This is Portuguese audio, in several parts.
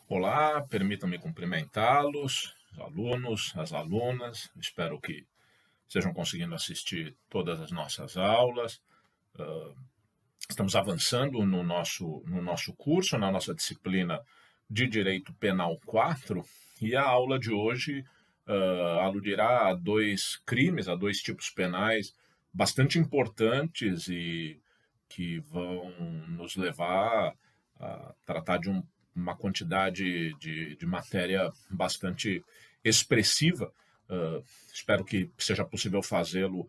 Olá, permitam-me cumprimentá-los, os alunos, as alunas. Espero que estejam conseguindo assistir todas as nossas aulas. Estamos avançando no nosso curso, na nossa disciplina de Direito Penal 4, e a aula de hoje aludirá a dois crimes, a dois tipos penais bastante importantes e que vão nos levar a tratar de uma quantidade de matéria bastante expressiva. Espero que seja possível fazê-lo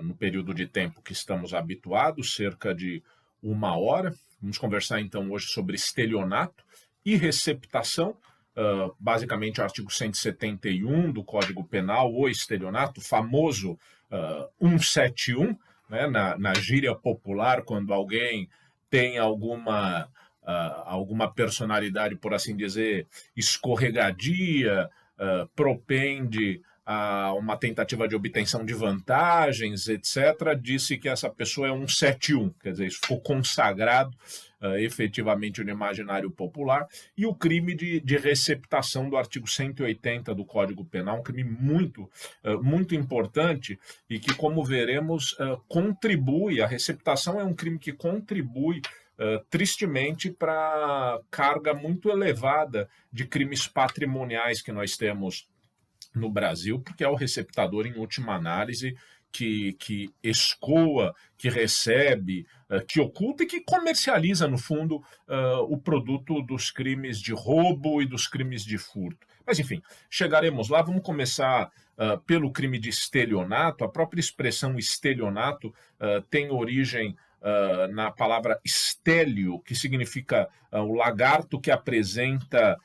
no período de tempo que estamos habituados, cerca de 1 hora. Vamos conversar então hoje sobre estelionato e receptação, basicamente o artigo 171 do Código Penal, o estelionato, famoso 171, né, na gíria popular, quando alguém tem alguma personalidade, por assim dizer, escorregadia, propende a uma tentativa de obtenção de vantagens, etc., disse que essa pessoa é um 171, quer dizer, isso ficou consagrado efetivamente no imaginário popular, e o crime de receptação do artigo 180 do Código Penal, um crime muito importante e que, como veremos, contribui, a receptação é um crime que contribui tristemente para a carga muito elevada de crimes patrimoniais que nós temos no Brasil, porque é o receptador, em última análise, que escoa, que recebe, que oculta e que comercializa, no fundo, o produto dos crimes de roubo e dos crimes de furto. Mas, enfim, chegaremos lá. Vamos começar pelo crime de estelionato. A própria expressão estelionato tem origem na palavra estélio, que significa o lagarto que apresenta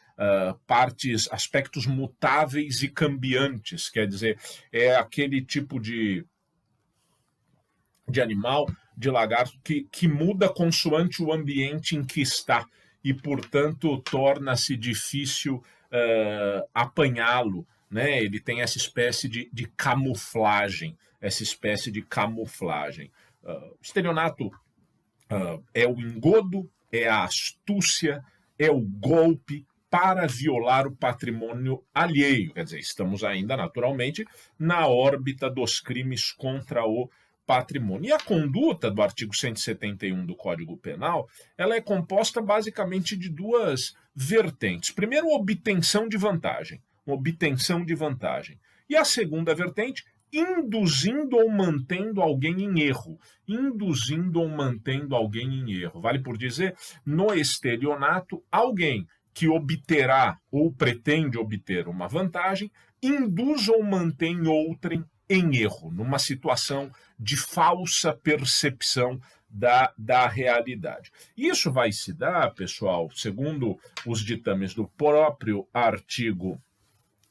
aspectos mutáveis e cambiantes, quer dizer, é aquele tipo de animal, de lagarto, que muda consoante o ambiente em que está e, portanto, torna-se difícil apanhá-lo. Né? Ele tem essa espécie de camuflagem, O estelionato é o engodo, é a astúcia, é o golpe para violar o patrimônio alheio. Quer dizer, estamos ainda, naturalmente, na órbita dos crimes contra o patrimônio. E a conduta do artigo 171 do Código Penal, ela é composta basicamente de duas vertentes. Primeiro, obtenção de vantagem. E a segunda vertente, induzindo ou mantendo alguém em erro. Vale por dizer, no estelionato, alguém que obterá ou pretende obter uma vantagem, induz ou mantém outrem em erro, numa situação de falsa percepção da realidade. Isso vai se dar, pessoal, segundo os ditames do próprio artigo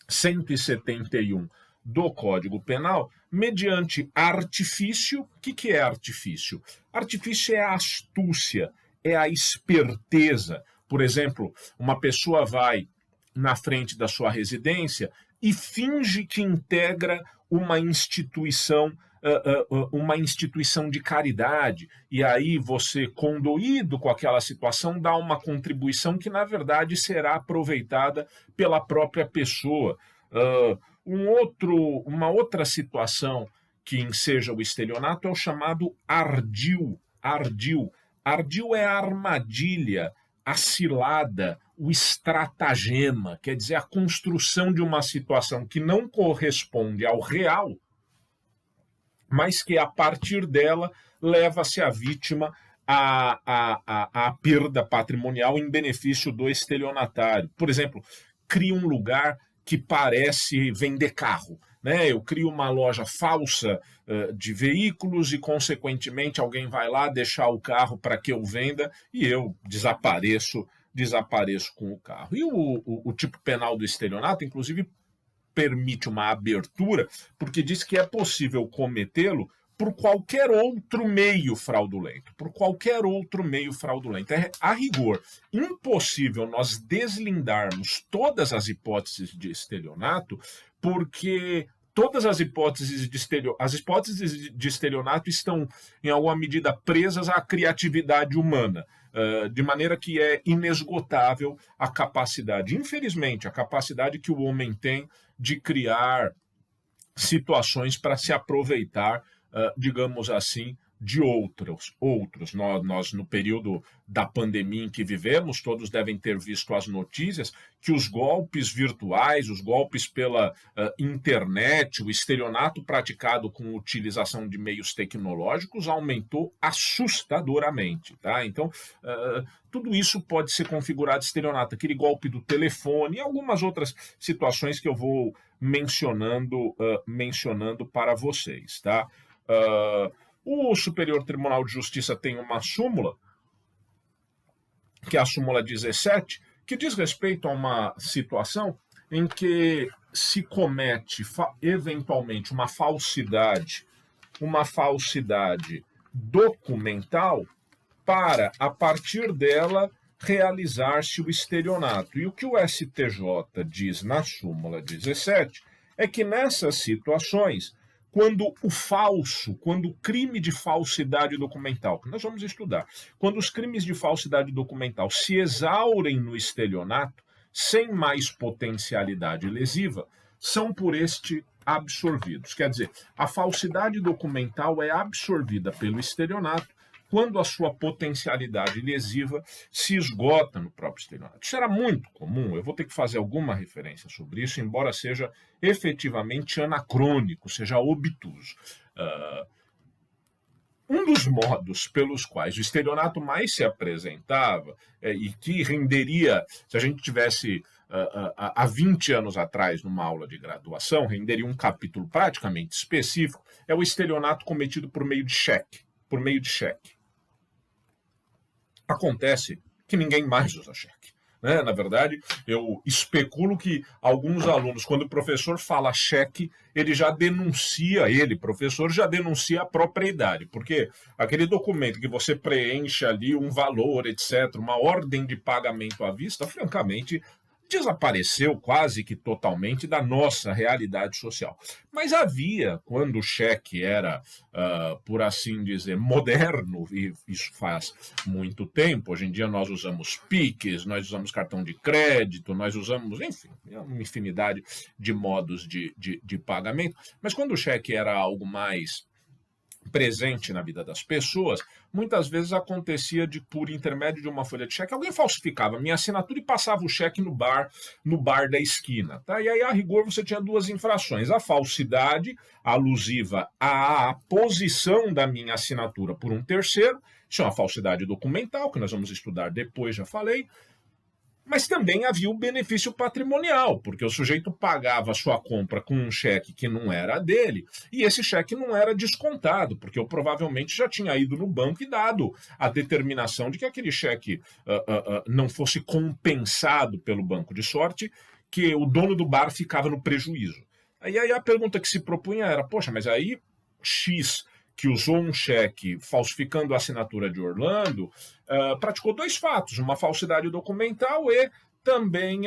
171 do Código Penal, mediante artifício. O que é artifício? Artifício é a astúcia, é a esperteza. Por exemplo, uma pessoa vai na frente da sua residência e finge que integra uma instituição de caridade, e aí você, condoído com aquela situação, dá uma contribuição que, na verdade, será aproveitada pela própria pessoa. Uma outra situação que enseja o estelionato é o chamado ardil. Ardil é a armadilha, a cilada, o estratagema, quer dizer, a construção de uma situação que não corresponde ao real, mas que, a partir dela, leva-se a vítima à perda patrimonial em benefício do estelionatário. Por exemplo, cria um lugar que parece vender carro. Né? Eu crio uma loja falsa de veículos e, consequentemente, alguém vai lá deixar o carro para que eu venda e eu desapareço com o carro. E o tipo penal do estelionato, inclusive, permite uma abertura, porque diz que é possível cometê-lo por qualquer outro meio fraudulento. É, a rigor, impossível nós deslindarmos todas as hipóteses de estelionato, porque todas as hipóteses de estelionato estão, em alguma medida, presas à criatividade humana. de maneira que é inesgotável a capacidade, infelizmente, a capacidade que o homem tem de criar situações para se aproveitar, digamos assim, de outros. Nós, no período da pandemia em que vivemos, todos devem ter visto as notícias que os golpes virtuais, os golpes pela internet, o estelionato praticado com utilização de meios tecnológicos aumentou assustadoramente. Tá? Então, tudo isso pode ser configurado estelionato, aquele golpe do telefone e algumas outras situações que eu vou mencionando para vocês. Tá? O Superior Tribunal de Justiça tem uma súmula, que é a súmula 17, que diz respeito a uma situação em que se comete eventualmente uma falsidade documental para, a partir dela, realizar-se o estelionato. E o que o STJ diz na súmula 17 é que nessas situações, quando o crime de falsidade documental, que nós vamos estudar, quando os crimes de falsidade documental se exaurem no estelionato, sem mais potencialidade lesiva, são por este absorvidos. Quer dizer, a falsidade documental é absorvida pelo estelionato quando a sua potencialidade lesiva se esgota no próprio estelionato. Isso era muito comum, eu vou ter que fazer alguma referência sobre isso, embora seja efetivamente anacrônico, seja obtuso. Um dos modos pelos quais o estelionato mais se apresentava e que renderia, se a gente tivesse há 20 anos atrás, numa aula de graduação, renderia um capítulo praticamente específico, é o estelionato cometido por meio de cheque. Acontece que ninguém mais usa cheque. Né? Na verdade, eu especulo que alguns alunos, quando o professor fala cheque, professor, já denuncia a propriedade, porque aquele documento que você preenche ali um valor, etc., uma ordem de pagamento à vista, francamente, desapareceu quase que totalmente da nossa realidade social. Mas havia, quando o cheque era, por assim dizer, moderno, e isso faz muito tempo, hoje em dia nós usamos Pix, nós usamos cartão de crédito, nós usamos, enfim, uma infinidade de modos de pagamento, mas quando o cheque era algo mais presente na vida das pessoas, muitas vezes acontecia por intermédio de uma folha de cheque, alguém falsificava minha assinatura e passava o cheque no bar da esquina. Tá? E aí, a rigor, você tinha duas infrações. A falsidade, alusiva à posição da minha assinatura por um terceiro, isso é uma falsidade documental, que nós vamos estudar depois, já falei. Mas também havia o benefício patrimonial, porque o sujeito pagava a sua compra com um cheque que não era dele, e esse cheque não era descontado, porque eu provavelmente já tinha ido no banco e dado a determinação de que aquele cheque não fosse compensado pelo banco, de sorte que o dono do bar ficava no prejuízo. Aí a pergunta que se propunha era, poxa, mas aí X, que usou um cheque falsificando a assinatura de Orlando, praticou dois fatos, uma falsidade documental e também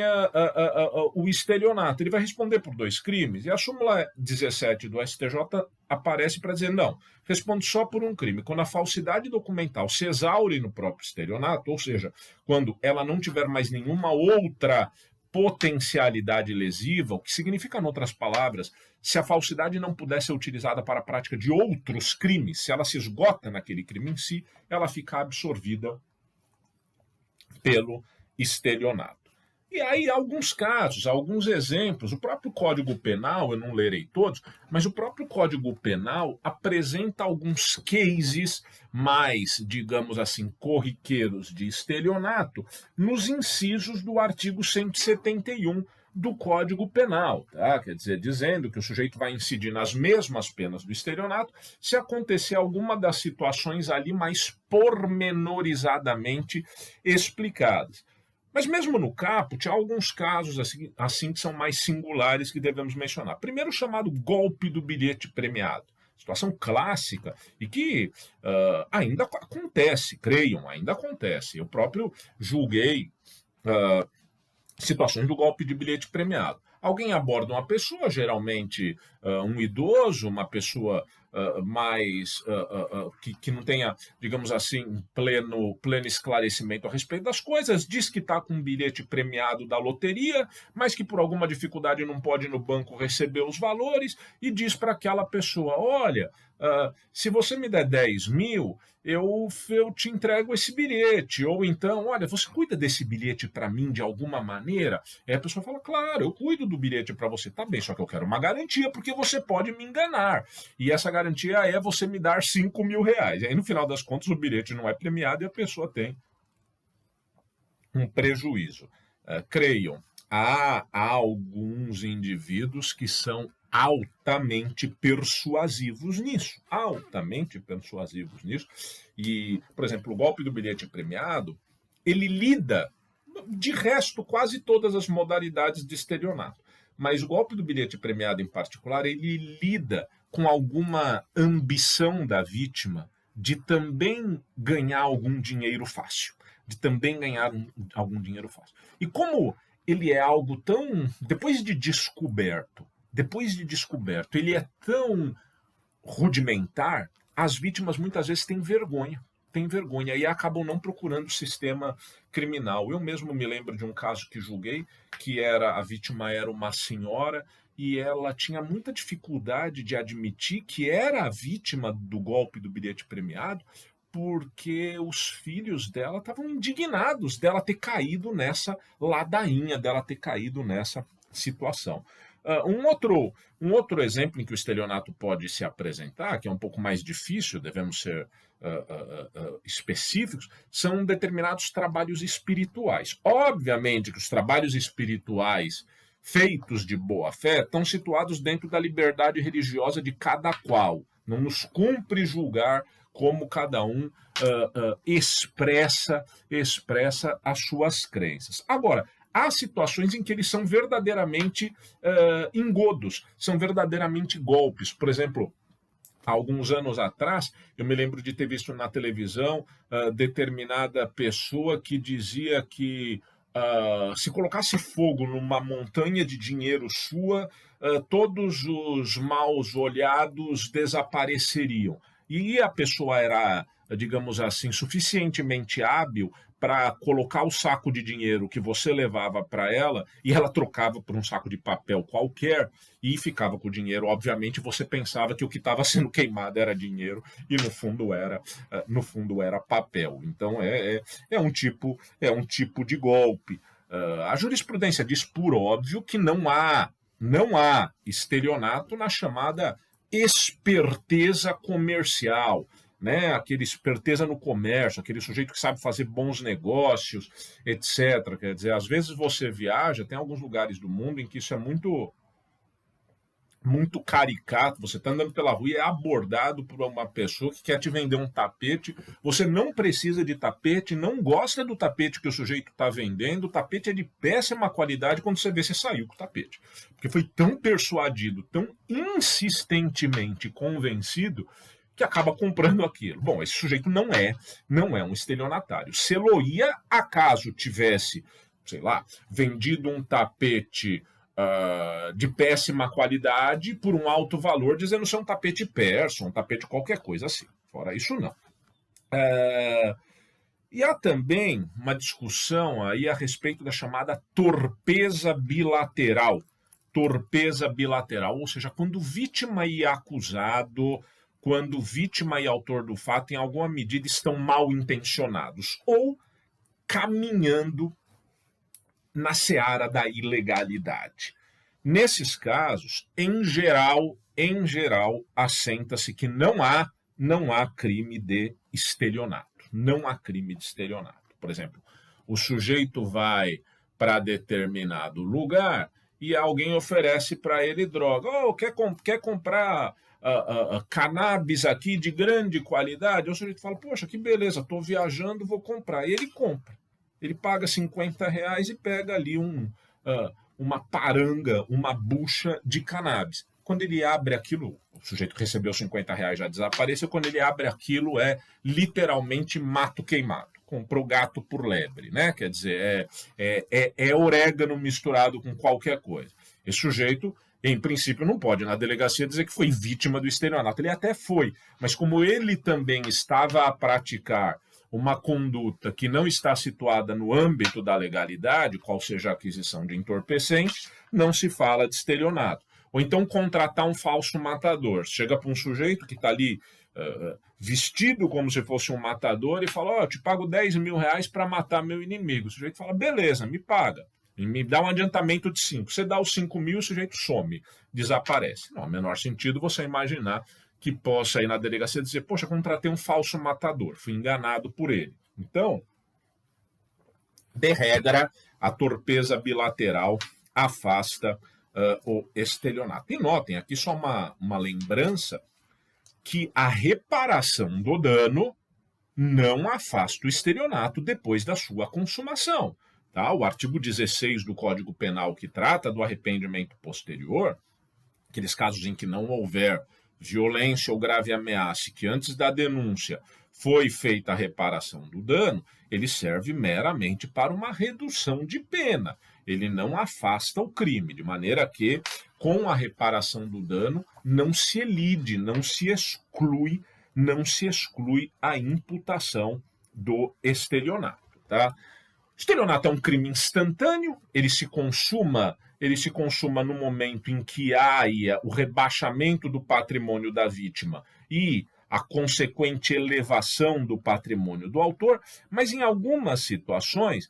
o estelionato. Ele vai responder por dois crimes, e a súmula 17 do STJ aparece para dizer, não, responde só por um crime. Quando a falsidade documental se exaure no próprio estelionato, ou seja, quando ela não tiver mais nenhuma outra potencialidade lesiva, o que significa, em outras palavras, se a falsidade não puder ser utilizada para a prática de outros crimes, se ela se esgota naquele crime em si, ela fica absorvida pelo estelionato. E aí, alguns casos, alguns exemplos, o próprio Código Penal, eu não lerei todos, mas o próprio Código Penal apresenta alguns cases mais, digamos assim, corriqueiros de estelionato nos incisos do artigo 171 do Código Penal, tá? Quer dizer, dizendo que o sujeito vai incidir nas mesmas penas do estelionato se acontecer alguma das situações ali mais pormenorizadamente explicadas. Mas mesmo no caput, há alguns casos assim que são mais singulares que devemos mencionar. Primeiro, o chamado golpe do bilhete premiado. Situação clássica e que ainda acontece, creiam, ainda acontece. Eu próprio julguei situações do golpe de bilhete premiado. Alguém aborda uma pessoa, geralmente um idoso, uma pessoa que não tenha, digamos assim, pleno esclarecimento a respeito das coisas, diz que está com um bilhete premiado da loteria, mas que por alguma dificuldade não pode ir no banco receber os valores, e diz para aquela pessoa: olha, se você me der 10 mil, eu te entrego esse bilhete. Ou então, olha, você cuida desse bilhete para mim de alguma maneira? Aí a pessoa fala: claro, eu cuido do bilhete para você. Tá bem, só que eu quero uma garantia, porque você pode me enganar. E essa garantia é você me dar 5 mil reais. E aí, no final das contas, o bilhete não é premiado e a pessoa tem um prejuízo. Creiam, há alguns indivíduos que são altamente persuasivos nisso, e, por exemplo, o golpe do bilhete premiado, ele lida, de resto, quase todas as modalidades de estelionato, mas o golpe do bilhete premiado em particular, ele lida com alguma ambição da vítima de também ganhar algum dinheiro fácil, E como ele é algo tão, depois de descoberto, ele é tão rudimentar, as vítimas muitas vezes têm vergonha e acabam não procurando o sistema criminal. Eu mesmo me lembro de um caso que julguei, que a vítima era uma senhora e ela tinha muita dificuldade de admitir que era a vítima do golpe do bilhete premiado, porque os filhos dela estavam indignados dela ter caído nessa ladainha, dela ter caído nessa situação. Um outro exemplo em que o estelionato pode se apresentar, que é um pouco mais difícil, devemos ser específicos, são determinados trabalhos espirituais. Obviamente que os trabalhos espirituais feitos de boa fé estão situados dentro da liberdade religiosa de cada qual. Não nos cumpre julgar como cada um expressa as suas crenças. Agora, há situações em que eles são verdadeiramente engodos, são verdadeiramente golpes. Por exemplo, há alguns anos atrás, eu me lembro de ter visto na televisão determinada pessoa que dizia que se colocasse fogo numa montanha de dinheiro sua, todos os maus olhados desapareceriam. E a pessoa era, digamos assim, suficientemente hábil para colocar o saco de dinheiro que você levava para ela e ela trocava por um saco de papel qualquer e ficava com o dinheiro. Obviamente você pensava que o que estava sendo queimado era dinheiro e no fundo era papel. Então é um tipo de golpe. A jurisprudência diz por óbvio que não há estelionato na chamada esperteza comercial, né? Aquele esperteza no comércio, aquele sujeito que sabe fazer bons negócios, etc. Quer dizer, às vezes você viaja, tem alguns lugares do mundo em que isso é muito caricato. Você está andando pela rua e é abordado por uma pessoa que quer te vender um tapete. Você não precisa de tapete, não gosta do tapete que o sujeito está vendendo. O tapete é de péssima qualidade. Quando você vê, você saiu com o tapete, porque foi tão persuadido, tão insistentemente convencido, que acaba comprando aquilo. Bom, esse sujeito não é um estelionatário. Se Eloía, acaso tivesse, sei lá, vendido um tapete de péssima qualidade por um alto valor, dizendo que é um tapete persa, um tapete qualquer coisa assim. Fora isso, não. E há também uma discussão aí a respeito da chamada torpeza bilateral. Torpeza bilateral, ou seja, quando vítima e acusado, quando vítima e autor do fato, em alguma medida, estão mal intencionados ou caminhando na seara da ilegalidade. Nesses casos, em geral, assenta-se que não há crime de estelionato. Não há crime de estelionato. Por exemplo, o sujeito vai para determinado lugar e alguém oferece para ele droga. Quer comprar cannabis aqui de grande qualidade? O sujeito fala: poxa, que beleza, estou viajando, vou comprar. E ele compra. Ele paga R$50 e pega ali uma paranga, uma bucha de cannabis. Quando ele abre aquilo, o sujeito que recebeu R$50 já desapareceu. Quando ele abre aquilo, é literalmente mato queimado. Comprou gato por lebre, né? Quer dizer, é orégano misturado com qualquer coisa. Esse sujeito, Em princípio, não pode na delegacia dizer que foi vítima do estelionato. Ele até foi, mas como ele também estava a praticar uma conduta que não está situada no âmbito da legalidade, qual seja a aquisição de entorpecente, não se fala de estelionato. Ou então contratar um falso matador. Chega para um sujeito que está ali vestido como se fosse um matador e fala, eu te pago 10 mil reais para matar meu inimigo. O sujeito fala, beleza, me paga. E me dá um adiantamento de 5. Você dá os 5 mil, o sujeito some, desaparece. Não, menor sentido você imaginar que possa ir na delegacia dizer, poxa, contratei um falso matador, fui enganado por ele. Então, de regra, a torpeza bilateral afasta o estelionato. E notem, aqui só uma lembrança que a reparação do dano não afasta o estelionato depois da sua consumação. Tá? O artigo 16 do Código Penal, que trata do arrependimento posterior, aqueles casos em que não houver violência ou grave ameaça, que antes da denúncia foi feita a reparação do dano, ele serve meramente para uma redução de pena. Ele não afasta o crime, de maneira que, com a reparação do dano, não se elide, não se exclui a imputação do estelionato. Tá? O estelionato é um crime instantâneo, ele se consuma no momento em que há o rebaixamento do patrimônio da vítima e a consequente elevação do patrimônio do autor, mas em algumas situações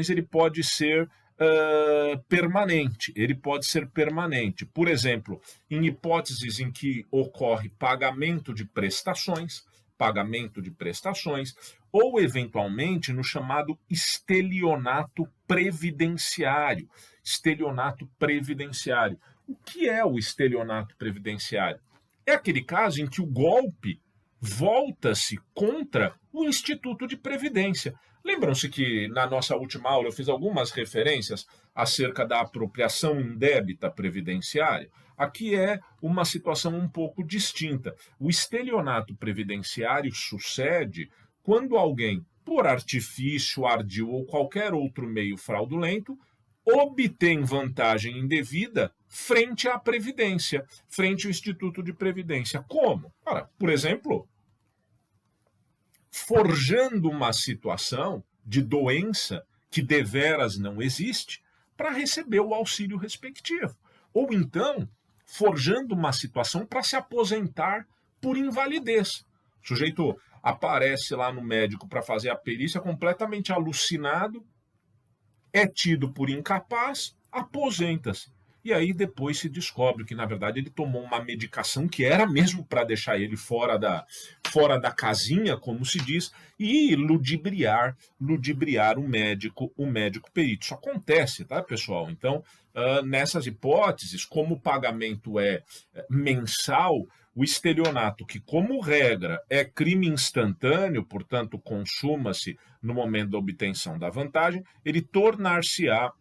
ele pode ser permanente. Ele pode ser permanente. Por exemplo, em hipóteses em que ocorre pagamento de prestações, ou eventualmente no chamado estelionato previdenciário. O que é o estelionato previdenciário? É aquele caso em que o golpe volta-se contra o Instituto de Previdência. Lembram-se que na nossa última aula eu fiz algumas referências acerca da apropriação indébita previdenciária? Aqui é uma situação um pouco distinta. O estelionato previdenciário sucede quando alguém, por artifício, ardil ou qualquer outro meio fraudulento, obtém vantagem indevida frente à Previdência, frente ao Instituto de Previdência. Como? Ora, por exemplo, forjando uma situação de doença que deveras não existe para receber o auxílio respectivo. Ou então, forjando uma situação para se aposentar por invalidez. O sujeito aparece lá no médico para fazer a perícia completamente alucinado, é tido por incapaz, aposenta-se. E aí depois se descobre que, na verdade, ele tomou uma medicação que era mesmo para deixar ele fora da casinha, como se diz, e ludibriar o médico perito. Isso acontece, tá, pessoal? Então, nessas hipóteses, como o pagamento é mensal, o estelionato, que como regra é crime instantâneo, portanto consuma-se no momento da obtenção da vantagem, ele tornar-se-á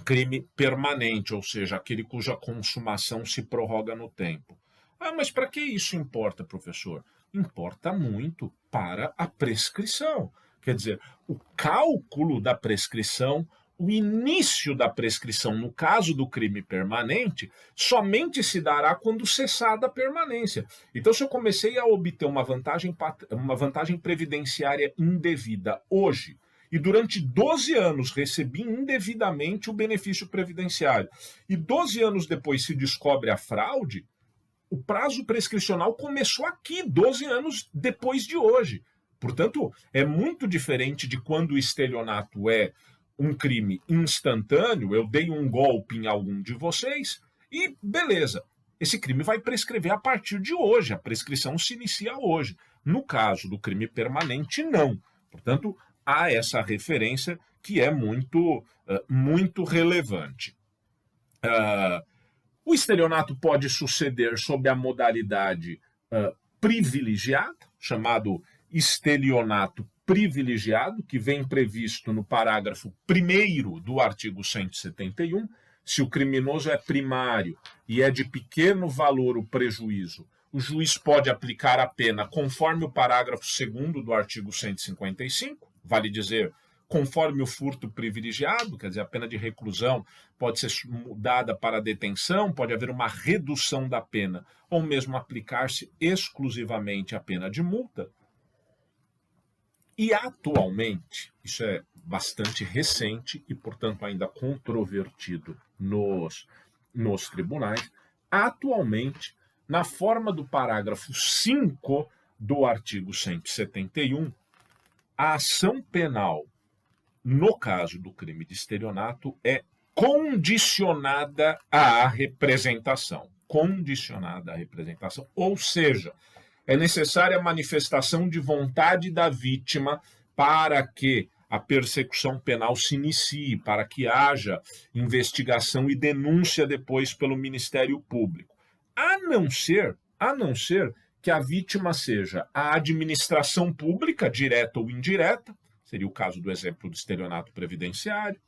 crime permanente, ou seja, aquele cuja consumação se prorroga no tempo. Ah, mas para que isso importa, professor? Importa muito para a prescrição. Quer dizer, o cálculo da prescrição, o início da prescrição, no caso do crime permanente, somente se dará quando cessada a permanência. Então, se eu comecei a obter uma vantagem previdenciária indevida hoje, e durante 12 anos recebi indevidamente o benefício previdenciário, e 12 anos depois se descobre a fraude, o prazo prescricional começou aqui, 12 anos depois de hoje. Portanto, é muito diferente de quando o estelionato é um crime instantâneo, eu dei um golpe em algum de vocês e beleza, esse crime vai prescrever a partir de hoje, a prescrição se inicia hoje. No caso do crime permanente, não. Portanto, há essa referência que é muito relevante. O estelionato pode suceder sob a modalidade privilegiada, chamado estelionato privilegiado, que vem previsto no parágrafo 1º do artigo 171. Se o criminoso é primário e é de pequeno valor o prejuízo, o juiz pode aplicar a pena conforme o parágrafo 2º do artigo 155, vale dizer, conforme o furto privilegiado, quer dizer, a pena de reclusão pode ser mudada para detenção, pode haver uma redução da pena, ou mesmo aplicar-se exclusivamente a pena de multa. E atualmente, isso é bastante recente e, portanto, ainda controvertido nos tribunais, atualmente, na forma do parágrafo 5 do artigo 171, a ação penal, no caso do crime de estelionato, é condicionada à representação. Condicionada à representação. Ou seja, é necessária a manifestação de vontade da vítima para que a persecução penal se inicie, para que haja investigação e denúncia depois pelo Ministério Público. A não ser que a vítima seja a administração pública, direta ou indireta, seria o caso do exemplo do estelionato previdenciário,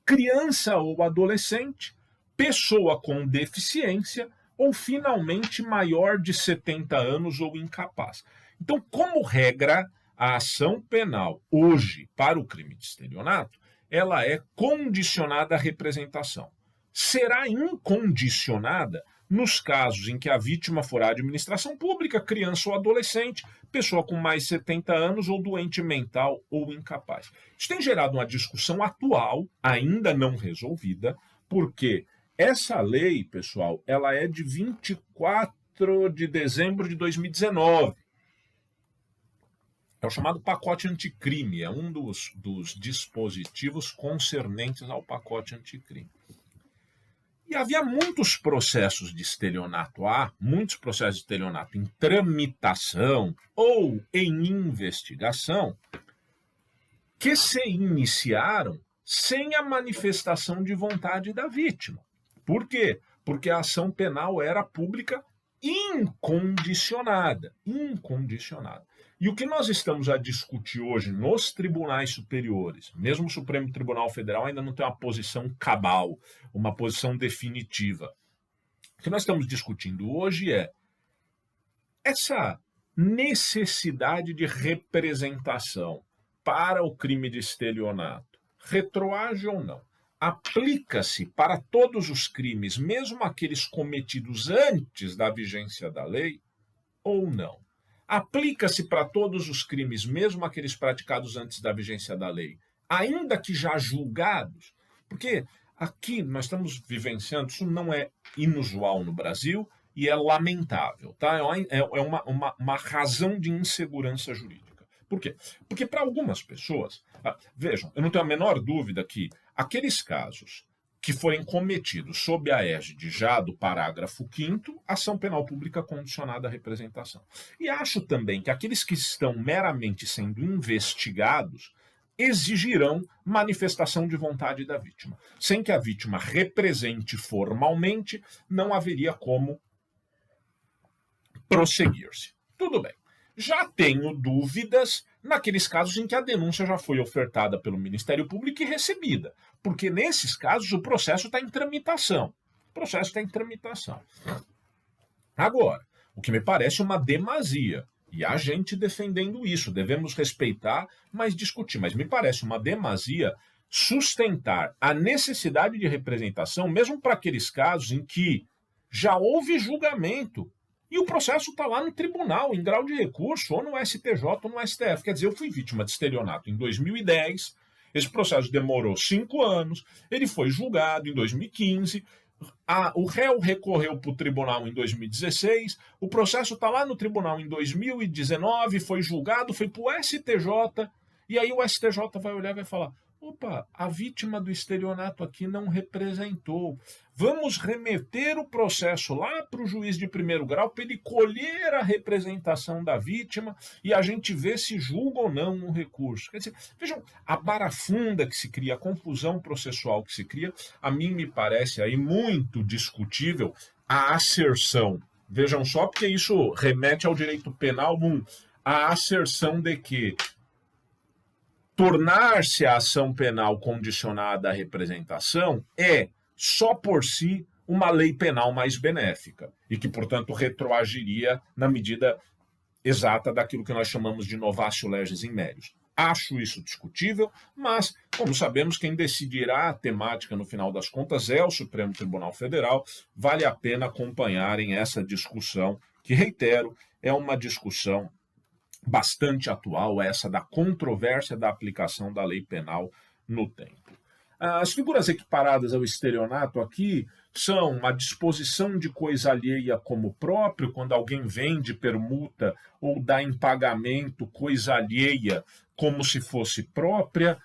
criança ou adolescente, pessoa com deficiência ou, finalmente, maior de 70 anos ou incapaz. Então, como regra, a ação penal hoje para o crime de estelionato, ela é condicionada à representação. Será incondicionada nos casos em que a vítima for a administração pública, criança ou adolescente, pessoa com mais de 70 anos ou doente mental ou incapaz. Isso tem gerado uma discussão atual, ainda não resolvida, porque essa lei, pessoal, ela é de 24 de dezembro de 2019. É o chamado pacote anticrime, é um dos dispositivos concernentes ao pacote anticrime. E havia muitos processos de estelionato, muitos processos de estelionato em tramitação ou em investigação que se iniciaram sem a manifestação de vontade da vítima. Por quê? Porque a ação penal era pública incondicionada. E o que nós estamos a discutir hoje nos tribunais superiores, mesmo o Supremo Tribunal Federal ainda não tem uma posição cabal, uma posição definitiva. O que nós estamos discutindo hoje é essa necessidade de representação para o crime de estelionato. Retroage ou não? Aplica-se para todos os crimes, mesmo aqueles cometidos antes da vigência da lei, ou não? Aplica-se para todos os crimes, mesmo aqueles praticados antes da vigência da lei, ainda que já julgados? Porque aqui nós estamos vivenciando, isso não é inusual no Brasil e é lamentável, tá? É uma razão de insegurança jurídica. Por quê? Porque para algumas pessoas, vejam, eu não tenho a menor dúvida que aqueles casos que forem cometidos sob a égide já do parágrafo 5º, ação penal pública condicionada à representação. E acho também que aqueles que estão meramente sendo investigados exigirão manifestação de vontade da vítima. Sem que a vítima represente formalmente, não haveria como prosseguir-se. Tudo bem. Já tenho dúvidas naqueles casos em que a denúncia já foi ofertada pelo Ministério Público e recebida, porque nesses casos o processo está em tramitação. Agora, o que me parece uma demasia, e há gente defendendo isso, devemos respeitar, mas discutir, mas me parece uma demasia sustentar a necessidade de representação, mesmo para aqueles casos em que já houve julgamento, e o processo está lá no tribunal, em grau de recurso, ou no STJ ou no STF. Quer dizer, eu fui vítima de estelionato em 2010, esse processo demorou 5 anos, ele foi julgado em 2015, o réu recorreu para o tribunal em 2016, o processo está lá no tribunal em 2019, foi julgado, foi para o STJ, e aí o STJ vai olhar e vai falar: opa, a vítima do estelionato aqui não representou. Vamos remeter o processo lá para o juiz de primeiro grau para ele colher a representação da vítima e a gente ver se julga ou não um recurso. Quer dizer, vejam, a barafunda que se cria, a confusão processual que se cria, a mim me parece aí muito discutível a asserção. Vejam só, porque isso remete ao direito penal, a asserção de que tornar-se a ação penal condicionada à representação é, só por si, uma lei penal mais benéfica e que, portanto, retroagiria na medida exata daquilo que nós chamamos de novatio legis in melius. Acho isso discutível, mas, como sabemos, quem decidirá a temática no final das contas é o Supremo Tribunal Federal. Vale a pena acompanharem essa discussão, que, reitero, é uma discussão bastante atual, essa da controvérsia da aplicação da lei penal no tempo. As figuras equiparadas ao estelionato aqui são a disposição de coisa alheia como próprio, quando alguém vende, permuta ou dá em pagamento coisa alheia como se fosse própria.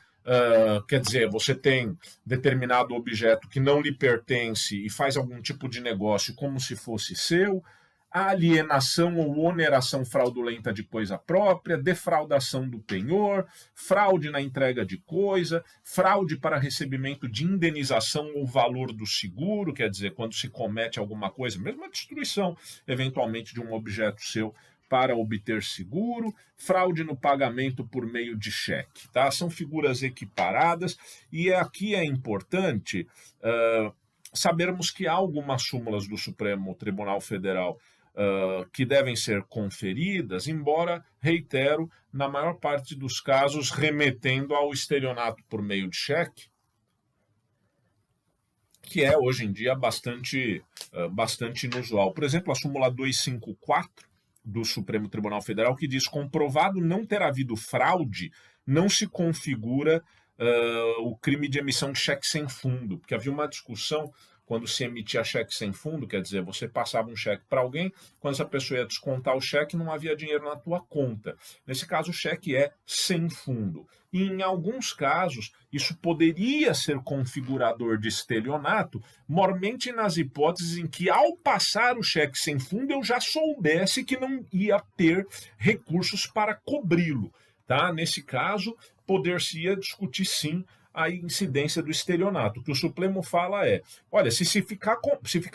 Quer dizer, você tem determinado objeto que não lhe pertence e faz algum tipo de negócio como se fosse seu. A alienação ou oneração fraudulenta de coisa própria, defraudação do penhor, fraude na entrega de coisa, fraude para recebimento de indenização ou valor do seguro, quer dizer, quando se comete alguma coisa, mesmo a destruição, eventualmente, de um objeto seu para obter seguro, fraude no pagamento por meio de cheque. Tá? São figuras equiparadas e aqui é importante sabermos que há algumas súmulas do Supremo Tribunal Federal que devem ser conferidas, embora, reitero, na maior parte dos casos remetendo ao estelionato por meio de cheque, que é hoje em dia bastante inusual. Por exemplo, a súmula 254 do Supremo Tribunal Federal, que diz: comprovado não ter havido fraude, não se configura o crime de emissão de cheque sem fundo, porque havia uma discussão quando se emitia cheque sem fundo, quer dizer, você passava um cheque para alguém, quando essa pessoa ia descontar o cheque, não havia dinheiro na tua conta. Nesse caso, o cheque é sem fundo. E em alguns casos, isso poderia ser configurador de estelionato, mormente nas hipóteses em que, ao passar o cheque sem fundo, eu já soubesse que não ia ter recursos para cobri-lo. Tá? Nesse caso, poder-se-ia discutir sim a incidência do estelionato. O que o Supremo fala é: olha, se ficar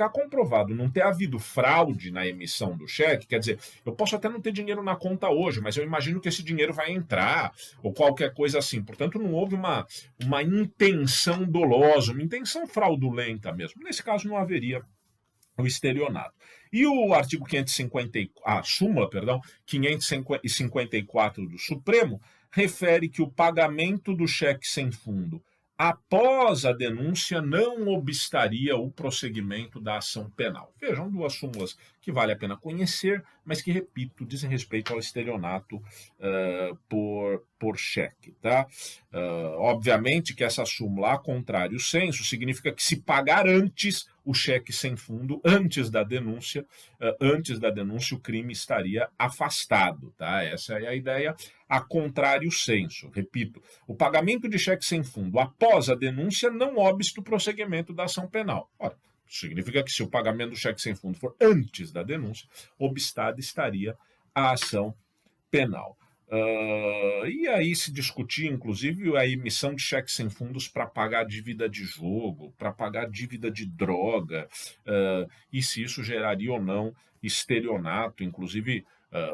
comprovado não ter havido fraude na emissão do cheque, quer dizer, eu posso até não ter dinheiro na conta hoje, mas eu imagino que esse dinheiro vai entrar, ou qualquer coisa assim. Portanto, não houve uma intenção dolosa, uma intenção fraudulenta mesmo. Nesse caso, não haveria o estelionato. E o artigo 554 do Supremo refere que o pagamento do cheque sem fundo após a denúncia não obstaria o prosseguimento da ação penal. Vejam, duas súmulas que vale a pena conhecer, mas que, repito, dizem respeito ao estelionato por cheque. Tá? Obviamente que essa súmula, a contrário senso, significa que se pagar antes o cheque sem fundo, antes da denúncia, o crime estaria afastado. Tá? Essa é a ideia. A contrário senso, repito, o pagamento de cheque sem fundo após a denúncia não obsta o prosseguimento da ação penal. Ora, significa que se o pagamento do cheque sem fundo for antes da denúncia, obstada estaria a ação penal. E aí se discutia, inclusive, a emissão de cheques sem fundos para pagar dívida de jogo, para pagar dívida de droga, e se isso geraria ou não estelionato. Inclusive,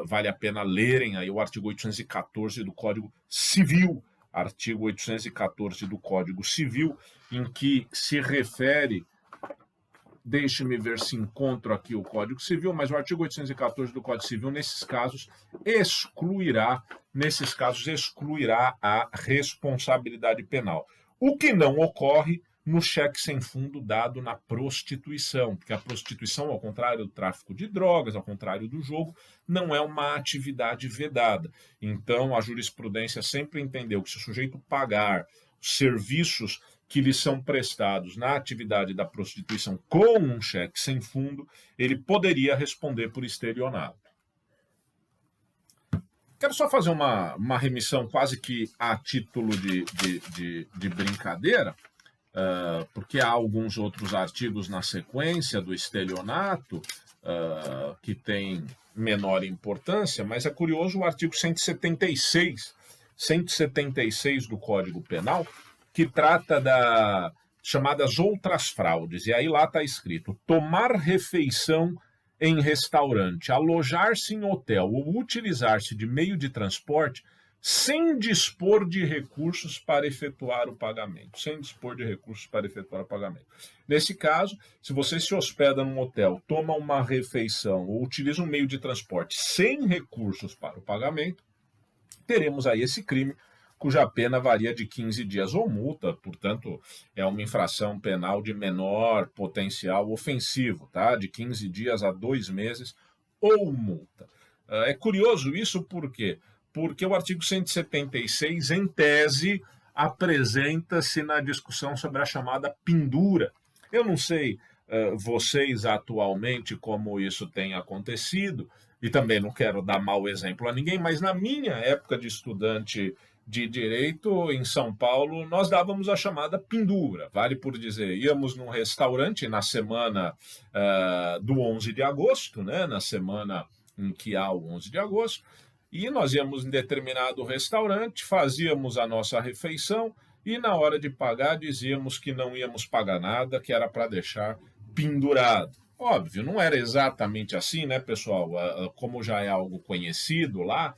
vale a pena lerem aí o artigo 814 do Código Civil, artigo 814 do Código Civil, em que se refere, deixe-me ver se encontro aqui o Código Civil, mas o artigo 814 do Código Civil, nesses casos, excluirá a responsabilidade penal. O que não ocorre no cheque sem fundo dado na prostituição, porque a prostituição, ao contrário do tráfico de drogas, ao contrário do jogo, não é uma atividade vedada. Então, a jurisprudência sempre entendeu que se o sujeito pagar serviços que lhe são prestados na atividade da prostituição com um cheque sem fundo, ele poderia responder por estelionato. Quero só fazer uma remissão quase que a título de brincadeira, porque há alguns outros artigos na sequência do estelionato que têm menor importância, mas é curioso o artigo 176 do Código Penal, que trata das chamadas outras fraudes. E aí lá está escrito: tomar refeição em restaurante, alojar-se em hotel ou utilizar-se de meio de transporte sem dispor de recursos para efetuar o pagamento. Nesse caso, se você se hospeda num hotel, toma uma refeição ou utiliza um meio de transporte sem recursos para o pagamento, teremos aí esse crime cuja pena varia de 15 dias ou multa, portanto, é uma infração penal de menor potencial ofensivo, tá? De 15 dias a 2 meses ou multa. É curioso isso por quê? Porque o artigo 176, em tese, apresenta-se na discussão sobre a chamada pendura. Eu não sei vocês atualmente como isso tem acontecido, e também não quero dar mau exemplo a ninguém, mas na minha época de estudante de direito em São Paulo, nós dávamos a chamada pendura, vale por dizer, íamos num restaurante na semana do 11 de agosto, né, na semana em que há o 11 de agosto, e nós íamos em determinado restaurante, fazíamos a nossa refeição e na hora de pagar dizíamos que não íamos pagar nada, que era para deixar pendurado. Óbvio, não era exatamente assim, né, pessoal? Como já é algo conhecido lá,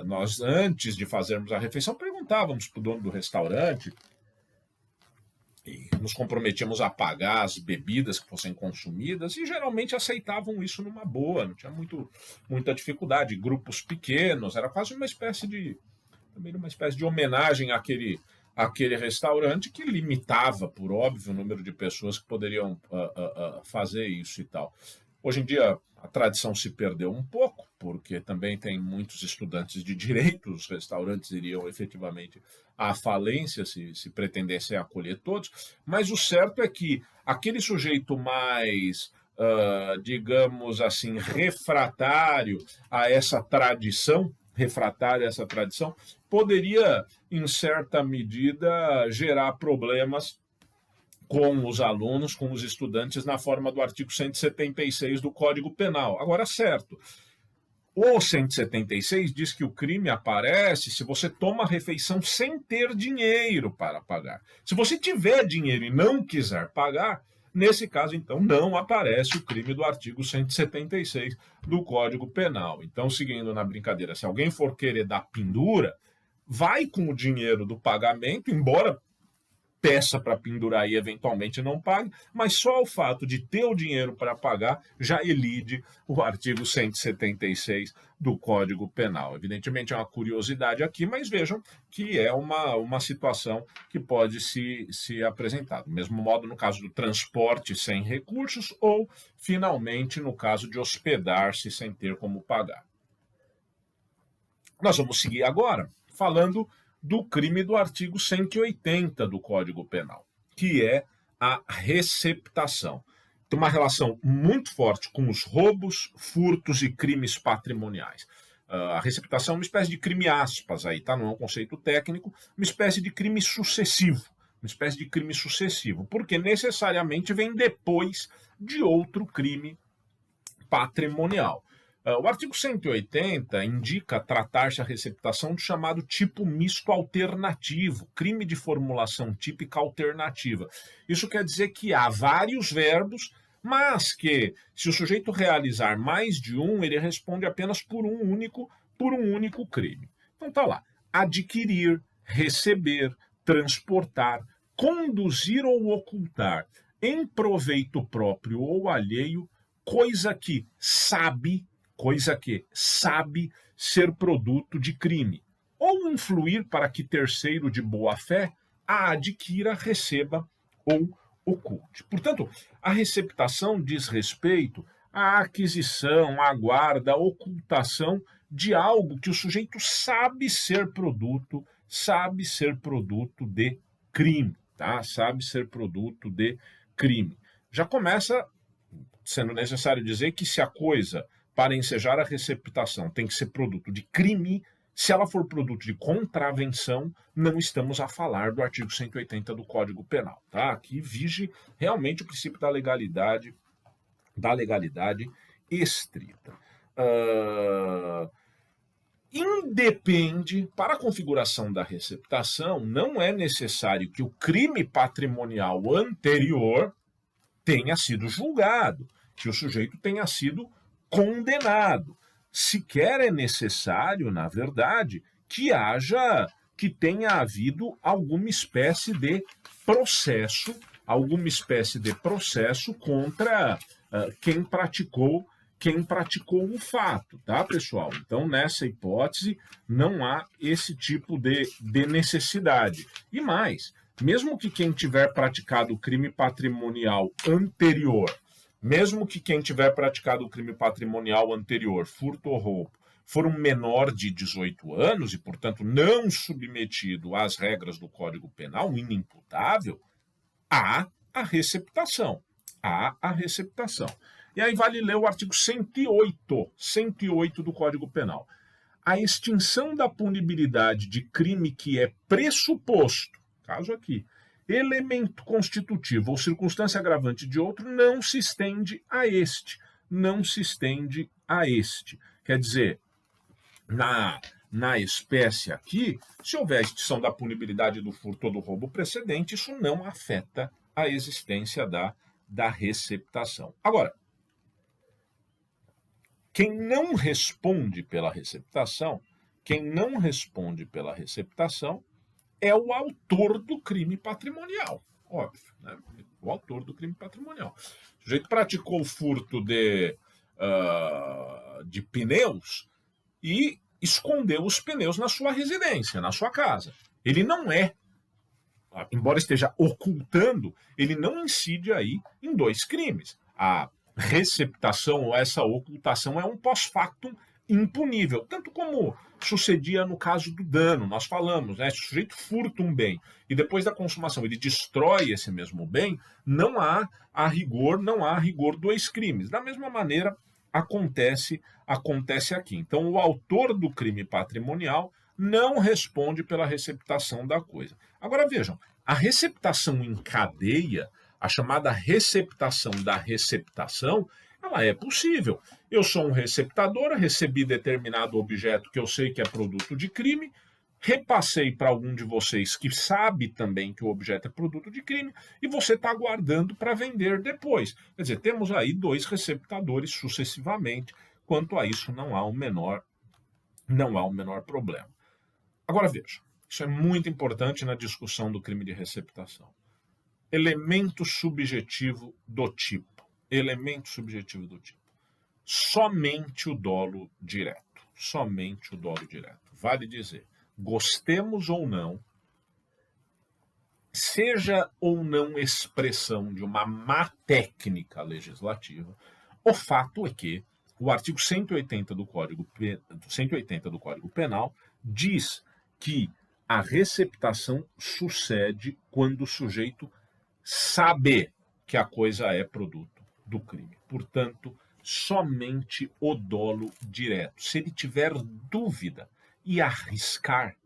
nós, antes de fazermos a refeição, perguntávamos para o dono do restaurante e nos comprometíamos a pagar as bebidas que fossem consumidas e geralmente aceitavam isso numa boa, não tinha muita dificuldade. Grupos pequenos, era quase também uma espécie de homenagem àquele restaurante que limitava, por óbvio, o número de pessoas que poderiam fazer isso e tal. Hoje em dia, a tradição se perdeu um pouco, porque também tem muitos estudantes de direito, os restaurantes iriam efetivamente à falência se pretendessem acolher todos, mas o certo é que aquele sujeito mais, digamos assim, refratário a essa tradição, poderia, em certa medida, gerar problemas com os alunos, com os estudantes, na forma do artigo 176 do Código Penal. Agora, certo, o 176 diz que o crime aparece se você toma a refeição sem ter dinheiro para pagar. Se você tiver dinheiro e não quiser pagar, nesse caso, então, não aparece o crime do artigo 176 do Código Penal. Então, seguindo na brincadeira, se alguém for querer dar pendura, vai com o dinheiro do pagamento, embora peça para pendurar e eventualmente não pague, mas só o fato de ter o dinheiro para pagar já elide o artigo 176 do Código Penal. Evidentemente é uma curiosidade aqui, mas vejam que é uma situação que pode se apresentar. Do mesmo modo no caso do transporte sem recursos ou, finalmente, no caso de hospedar-se sem ter como pagar. Nós vamos seguir agora falando do crime do artigo 180 do Código Penal, que é a receptação. Tem uma relação muito forte com os roubos, furtos e crimes patrimoniais. A receptação é uma espécie de crime aspas, aí, tá? Não é um conceito técnico, uma espécie de crime sucessivo. Porque necessariamente vem depois de outro crime patrimonial. O artigo 180 indica tratar-se a receptação do chamado tipo misto alternativo, crime de formulação típica alternativa. Isso quer dizer que há vários verbos, mas que, se o sujeito realizar mais de um, ele responde apenas por um único crime. Então tá lá: adquirir, receber, transportar, conduzir ou ocultar, em proveito próprio ou alheio, coisa que sabe ser produto de crime, ou influir para que terceiro de boa-fé a adquira, receba ou oculte. Portanto, a receptação diz respeito à aquisição, à guarda, à ocultação de algo que o sujeito sabe ser produto de crime, tá? Sabe ser produto de crime. Já começa sendo necessário dizer que se a coisa, para ensejar a receptação, tem que ser produto de crime, se ela for produto de contravenção, não estamos a falar do artigo 180 do Código Penal. Tá? Aqui vige realmente o princípio da legalidade estrita. Independe, para a configuração da receptação, não é necessário que o crime patrimonial anterior tenha sido julgado, que o sujeito tenha sido condenado. Sequer é necessário, na verdade, que tenha havido alguma espécie de processo contra quem quem praticou o fato, tá, pessoal? Então, nessa hipótese, não há esse tipo de necessidade. E mais, mesmo que quem tiver praticado o crime patrimonial anterior, furto ou roubo, for um menor de 18 anos e, portanto, não submetido às regras do Código Penal, um inimputável, há a receptação. E aí vale ler o artigo 108 do Código Penal. A extinção da punibilidade de crime que é pressuposto, caso aqui, elemento constitutivo ou circunstância agravante de outro, não se estende a este. Quer dizer, na espécie aqui, se houver extinção da punibilidade do furto ou do roubo precedente, isso não afeta a existência da receptação. Agora, quem não responde pela receptação é o autor do crime patrimonial, óbvio, né? O autor do crime patrimonial. O sujeito praticou o furto de pneus e escondeu os pneus na sua residência, na sua casa. Ele não embora esteja ocultando, ele não incide aí em dois crimes. A receptação ou essa ocultação é um pós-factum impunível, tanto como sucedia no caso do dano. Nós falamos, né? Se o sujeito furta um bem e depois da consumação ele destrói esse mesmo bem, não há rigor dois crimes. Da mesma maneira, acontece aqui. Então, o autor do crime patrimonial não responde pela receptação da coisa. Agora vejam, a receptação em cadeia, a chamada receptação da receptação, ela é possível. Eu sou um receptador, recebi determinado objeto que eu sei que é produto de crime, repassei para algum de vocês que sabe também que o objeto é produto de crime e você está aguardando para vender depois. Quer dizer, temos aí dois receptadores sucessivamente. Quanto a isso, não há o menor problema. Agora veja, isso é muito importante na discussão do crime de receptação. Elemento subjetivo do tipo. Somente o dolo direto. Vale dizer, gostemos ou não, seja ou não expressão de uma má técnica legislativa, o fato é que o artigo 180 do Código Penal diz que a receptação sucede quando o sujeito sabe que a coisa é produto do crime. Portanto, somente o dolo direto. Se ele tiver dúvida e arriscar,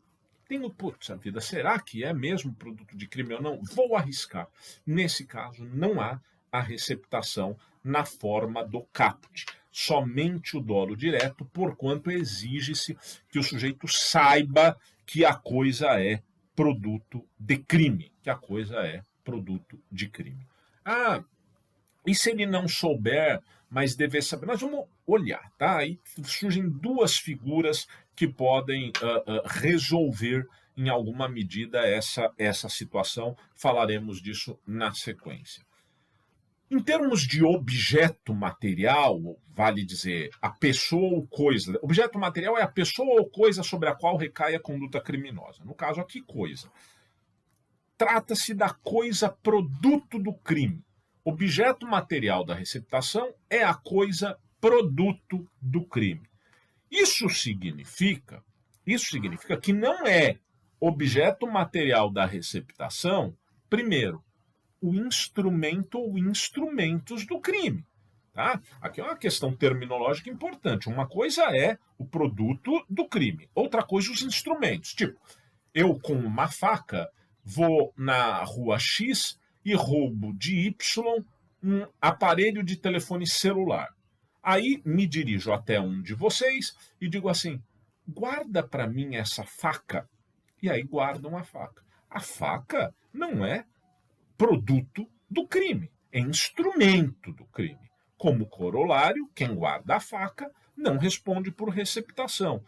será que é mesmo produto de crime ou não? Vou arriscar. Nesse caso, não há a receptação na forma do caput. Somente o dolo direto, porquanto exige-se que o sujeito saiba que a coisa é produto de crime. E se ele não souber, mas dever saber? Nós vamos olhar, tá? Aí surgem duas figuras que podem resolver em alguma medida essa situação. Falaremos disso na sequência. Em termos de objeto material, vale dizer a pessoa ou coisa. Objeto material é a pessoa ou coisa sobre a qual recai a conduta criminosa. No caso aqui, coisa. Trata-se da coisa produto do crime. Objeto material da receptação é a coisa produto do crime. Isso significa que não é objeto material da receptação, primeiro, o instrumento ou instrumentos do crime. Tá? Aqui é uma questão terminológica importante. Uma coisa é o produto do crime, outra coisa os instrumentos. Tipo, eu com uma faca vou na rua X e roubo de Y um aparelho de telefone celular. Aí me dirijo até um de vocês e digo assim, guarda para mim essa faca. E aí guardam a faca. A faca não é produto do crime, é instrumento do crime. Como corolário, quem guarda a faca não responde por receptação.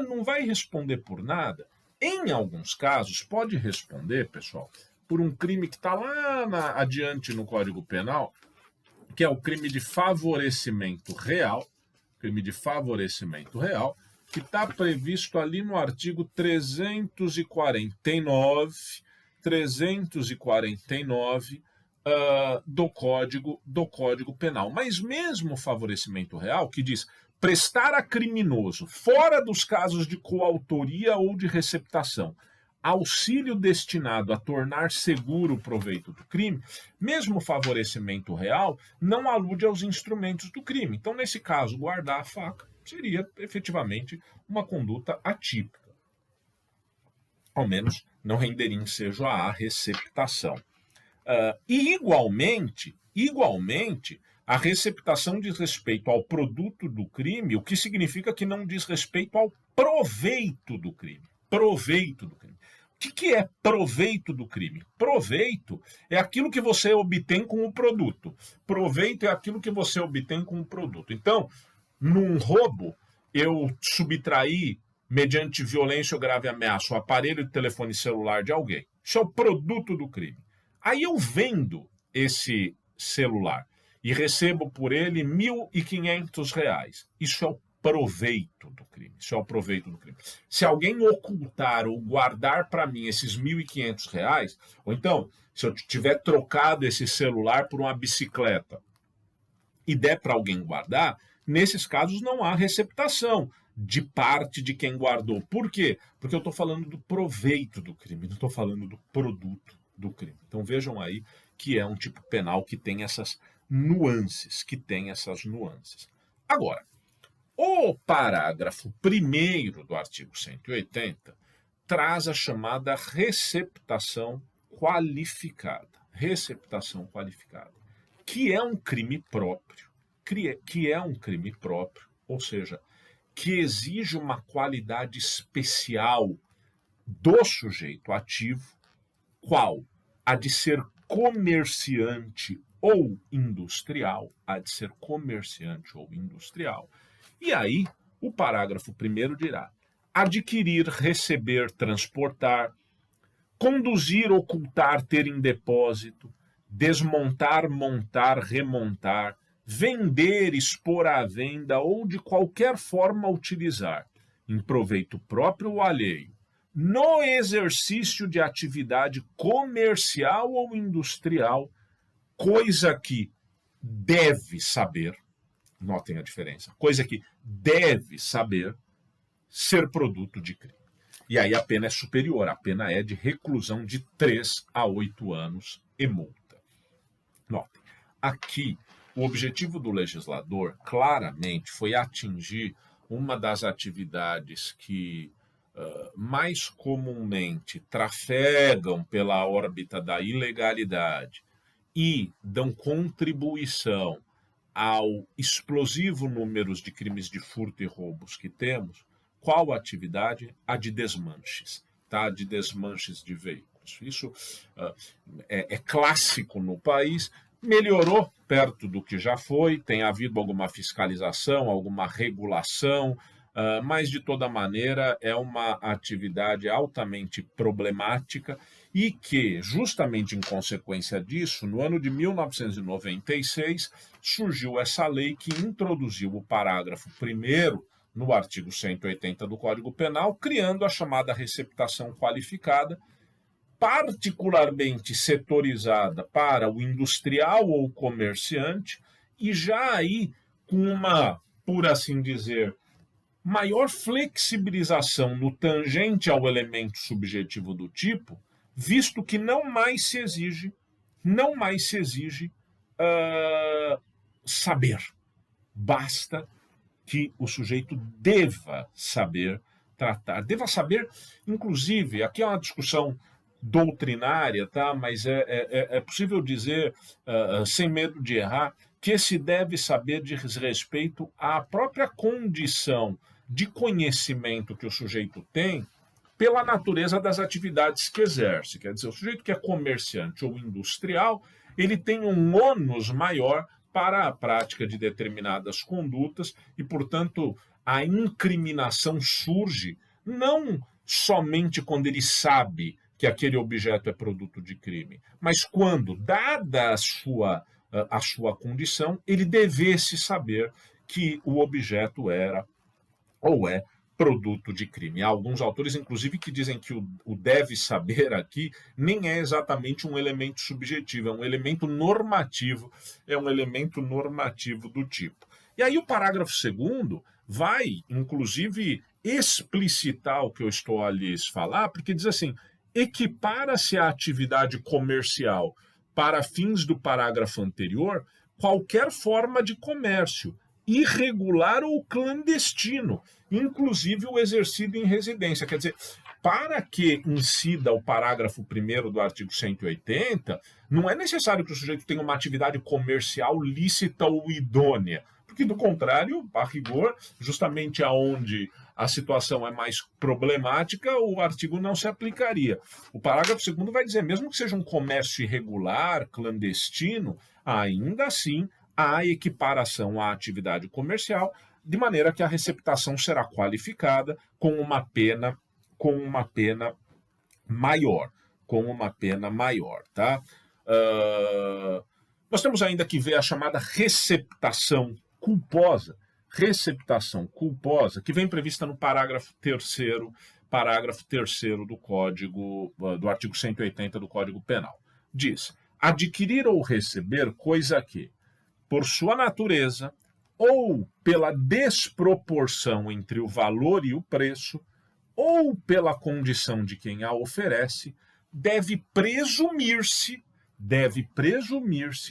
Não vai responder por nada? Em alguns casos, pode responder, pessoal, por um crime que está lá adiante no Código Penal, que é o crime de favorecimento real, que está previsto ali no artigo 349 do Código Penal. Mas mesmo o favorecimento real, que diz prestar a criminoso, fora dos casos de coautoria ou de receptação, auxílio destinado a tornar seguro o proveito do crime, mesmo o favorecimento real não alude aos instrumentos do crime. Então, nesse caso, guardar a faca seria efetivamente uma conduta atípica. Ao menos não renderia ensejo à receptação. E igualmente, a receptação diz respeito ao produto do crime, o que significa que não diz respeito ao proveito do crime. Proveito do crime. O que é proveito do crime? Proveito é aquilo que você obtém com o produto. Proveito é aquilo que você obtém com o produto. Então, num roubo, eu subtraí, mediante violência ou grave ameaça, o aparelho de telefone celular de alguém. Isso é o produto do crime. Aí eu vendo esse celular e recebo por ele R$ 1.500. Isso é o proveito do crime. Se alguém ocultar ou guardar para mim esses R$ 1.500, ou então, se eu tiver trocado esse celular por uma bicicleta e der para alguém guardar, nesses casos não há receptação de parte de quem guardou. Por quê? Porque eu estou falando do proveito do crime, não estou falando do produto do crime. Então vejam aí que é um tipo penal que tem essas nuances, Agora, o parágrafo 1º do artigo 180 traz a chamada receptação qualificada, que é um crime próprio, ou seja, que exige uma qualidade especial do sujeito ativo, qual? A de ser comerciante ou industrial, E aí, o parágrafo 1º dirá: adquirir, receber, transportar, conduzir, ocultar, ter em depósito, desmontar, montar, remontar, vender, expor à venda ou de qualquer forma utilizar, em proveito próprio ou alheio, no exercício de atividade comercial ou industrial, coisa que deve saber, notem a diferença, coisa que deve saber ser produto de crime. E aí a pena é superior, a pena é de reclusão de 3 a 8 anos e multa. Notem, aqui o objetivo do legislador claramente foi atingir uma das atividades que mais comumente trafegam pela órbita da ilegalidade e dão contribuição ao explosivo número de crimes de furto e roubos que temos. Qual a atividade? A de desmanches, tá? De desmanches de veículos. Isso é clássico no país, melhorou perto do que já foi, tem havido alguma fiscalização, alguma regulação, mas de toda maneira é uma atividade altamente problemática e que, justamente em consequência disso, no ano de 1996, surgiu essa lei que introduziu o parágrafo 1º no artigo 180 do Código Penal, criando a chamada receptação qualificada, particularmente setorizada para o industrial ou comerciante, e já aí com uma, por assim dizer, maior flexibilização no tangente ao elemento subjetivo do tipo, visto que não mais se exige saber. Basta que o sujeito deva saber tratar, deva saber, inclusive, aqui é uma discussão doutrinária, tá? Mas é possível dizer, sem medo de errar, que esse deve saber diz respeito à própria condição de conhecimento que o sujeito tem pela natureza das atividades que exerce. Quer dizer, o sujeito que é comerciante ou industrial, ele tem um ônus maior para a prática de determinadas condutas e, portanto, a incriminação surge não somente quando ele sabe que aquele objeto é produto de crime, mas quando, dada a sua a sua condição, ele devesse saber que o objeto era ou é produto de crime. Há alguns autores, inclusive, que dizem que o deve saber aqui nem é exatamente um elemento subjetivo, é um elemento normativo, do tipo. E aí o parágrafo 2º vai, inclusive, explicitar o que eu estou a lhes falar, porque diz assim: equipara-se a atividade comercial para fins do parágrafo anterior qualquer forma de comércio, irregular ou clandestino, inclusive o exercido em residência. Quer dizer, para que incida o parágrafo 1º do artigo 180, não é necessário que o sujeito tenha uma atividade comercial lícita ou idônea, porque, do contrário, a rigor, justamente aonde a situação é mais problemática, o artigo não se aplicaria. O parágrafo 2º vai dizer, mesmo que seja um comércio irregular, clandestino, ainda assim há equiparação à atividade comercial, de maneira que a receptação será qualificada com uma pena maior, tá? Nós temos ainda que ver a chamada receptação culposa, que vem prevista no parágrafo 3º do Código, do artigo 180 do Código Penal. Diz: adquirir ou receber coisa que, por sua natureza, ou pela desproporção entre o valor e o preço, ou pela condição de quem a oferece, deve presumir-se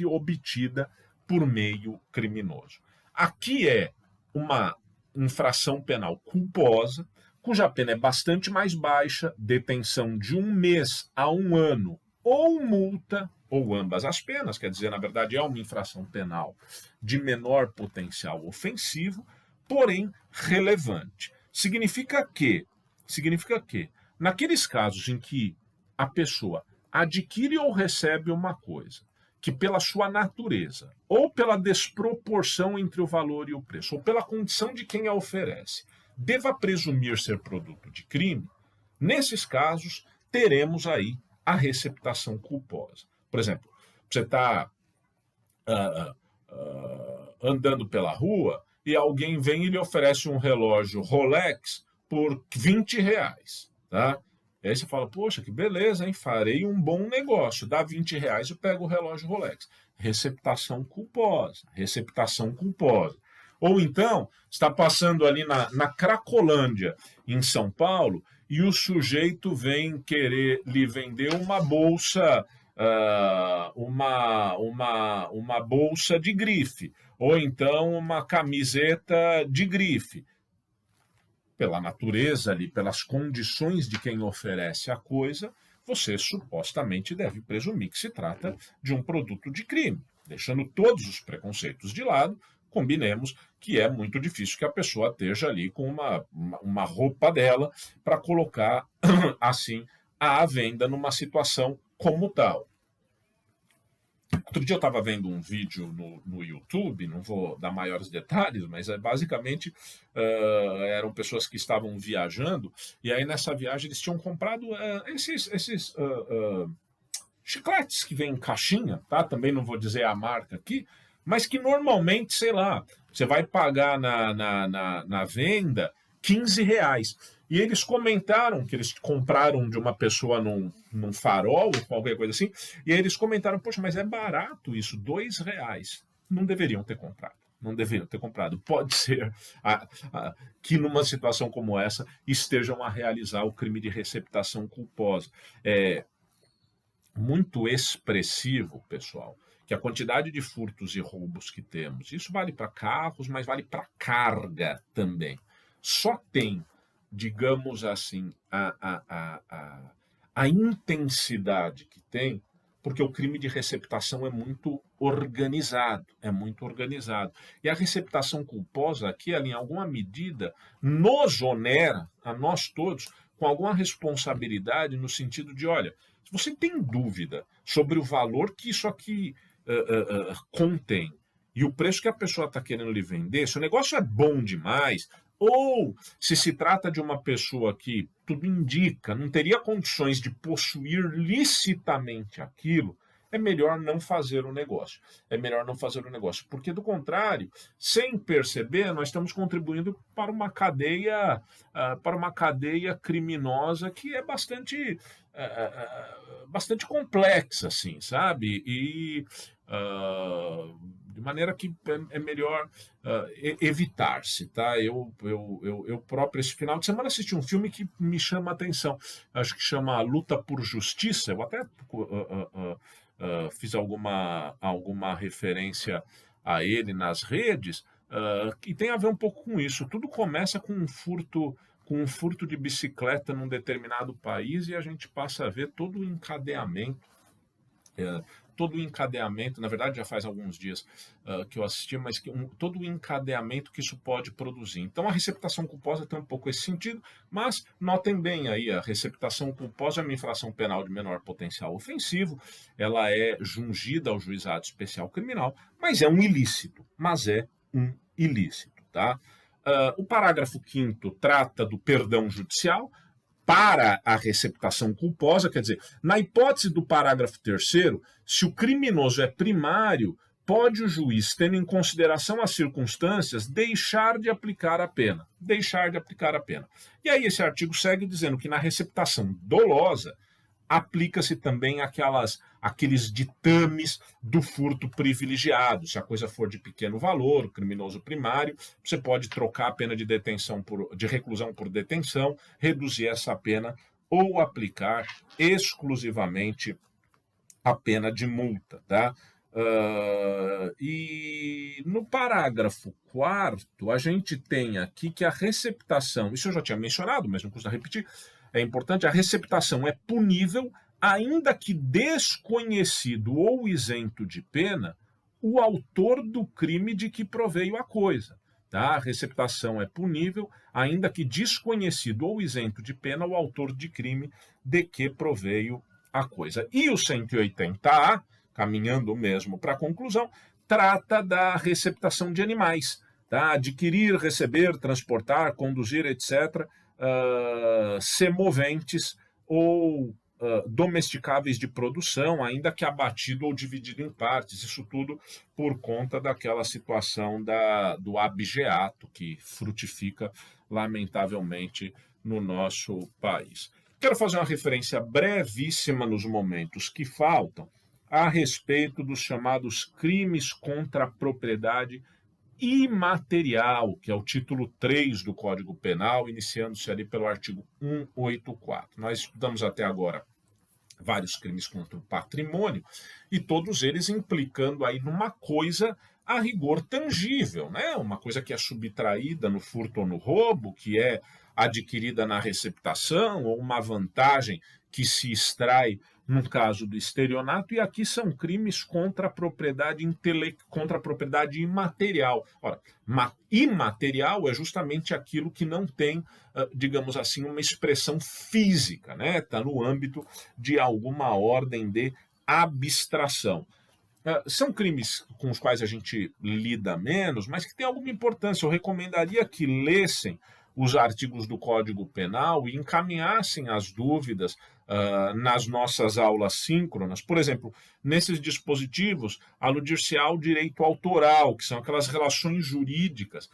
obtida por meio criminoso. Aqui é uma infração penal culposa, cuja pena é bastante mais baixa, detenção de 1 mês a 1 ano, ou multa, ou ambas as penas, quer dizer, na verdade é uma infração penal de menor potencial ofensivo, porém relevante. Significa que, naqueles casos em que a pessoa adquire ou recebe uma coisa que, pela sua natureza, ou pela desproporção entre o valor e o preço, ou pela condição de quem a oferece, deva presumir ser produto de crime, nesses casos teremos aí a receptação culposa. Por exemplo, você está andando pela rua e alguém vem e lhe oferece um relógio Rolex por R$20, tá? E aí você fala, poxa, que beleza, hein? Farei um bom negócio. Dá R$20 e pego o relógio Rolex. Receptação culposa. Ou então, está passando ali na Cracolândia, em São Paulo, e o sujeito vem querer lhe vender uma bolsa, uma bolsa de grife, ou então uma camiseta de grife. Pela natureza ali, pelas condições de quem oferece a coisa, você supostamente deve presumir que se trata de um produto de crime. Deixando todos os preconceitos de lado, combinemos que é muito difícil que a pessoa esteja ali com uma roupa dela para colocar assim à venda numa situação como tal. Outro dia eu estava vendo um vídeo no YouTube, não vou dar maiores detalhes, mas basicamente eram pessoas que estavam viajando, e aí nessa viagem eles tinham comprado esses chicletes que vêm em caixinha, tá? Também não vou dizer a marca aqui, mas que normalmente, sei lá, você vai pagar na venda R$15. E eles comentaram que eles compraram de uma pessoa num farol, qualquer coisa assim, e aí eles comentaram, poxa, mas é barato isso, R$2. Não deveriam ter comprado. Pode ser que numa situação como essa estejam a realizar o crime de receptação culposa. É muito expressivo, pessoal, que a quantidade de furtos e roubos que temos, isso vale para carros, mas vale para carga também. Só tem, digamos assim, a intensidade que tem, porque o crime de receptação é muito organizado, E a receptação culposa aqui, ela, em alguma medida, nos onera, a nós todos, com alguma responsabilidade no sentido de, olha, se você tem dúvida sobre o valor que isso aqui contém e o preço que a pessoa está querendo lhe vender, se o negócio é bom demais, ou se trata de uma pessoa que, tudo indica, não teria condições de possuir licitamente aquilo, é melhor não fazer o negócio. É melhor não fazer o negócio, porque do contrário, sem perceber, nós estamos contribuindo para uma cadeia criminosa que é bastante complexa, assim, sabe? E de maneira que é melhor evitar-se, tá? Eu próprio, esse final de semana, assisti um filme que me chama a atenção, acho que chama A Luta por Justiça, eu até fiz alguma referência a ele nas redes, que tem a ver um pouco com isso. Tudo começa com um furto de bicicleta num determinado país e a gente passa a ver é, todo o encadeamento, na verdade já faz alguns dias que eu assisti, mas todo o encadeamento que isso pode produzir. Então a receptação culposa tem um pouco esse sentido, mas notem bem aí, a receptação culposa é uma infração penal de menor potencial ofensivo, ela é jungida ao juizado especial criminal, mas é um ilícito, tá? O parágrafo 5º trata do perdão judicial para a receptação culposa, quer dizer, na hipótese do parágrafo 3º, se o criminoso é primário, pode o juiz, tendo em consideração as circunstâncias, deixar de aplicar a pena. E aí esse artigo segue dizendo que na receptação dolosa, aplica-se também aqueles ditames do furto privilegiado. Se a coisa for de pequeno valor, criminoso primário, você pode trocar a pena de reclusão por detenção, reduzir essa pena ou aplicar exclusivamente a pena de multa, tá? E no parágrafo 4º, a gente tem aqui que a receptação, isso eu já tinha mencionado, mas não custa repetir, é importante, a receptação é punível, ainda que desconhecido ou isento de pena, o autor do crime de que proveio a coisa. Tá? A receptação é punível, ainda que desconhecido ou isento de pena, o autor de crime de que proveio a coisa. E o 180A, caminhando mesmo para a conclusão, trata da receptação de animais. Tá? Adquirir, receber, transportar, conduzir, etc., semoventes ou domesticáveis de produção, ainda que abatido ou dividido em partes. Isso tudo por conta daquela situação do abigeato que frutifica, lamentavelmente, no nosso país. Quero fazer uma referência brevíssima nos momentos que faltam a respeito dos chamados crimes contra a propriedade imaterial, que é o título 3 do Código Penal, iniciando-se ali pelo artigo 184. Nós estudamos até agora vários crimes contra o patrimônio e todos eles implicando aí numa coisa a rigor tangível, né? Uma coisa que é subtraída no furto ou no roubo, que é adquirida na receptação, ou uma vantagem que se extrai no caso do estelionato, e aqui são crimes contra a propriedade contra a propriedade imaterial. Ora, imaterial é justamente aquilo que não tem, digamos assim, uma expressão física, né? Está no âmbito de alguma ordem de abstração. São crimes com os quais a gente lida menos, mas que têm alguma importância. Eu recomendaria que lessem os artigos do Código Penal e encaminhassem as dúvidas nas nossas aulas síncronas. Por exemplo, nesses dispositivos, aludir-se ao direito autoral, que são aquelas relações jurídicas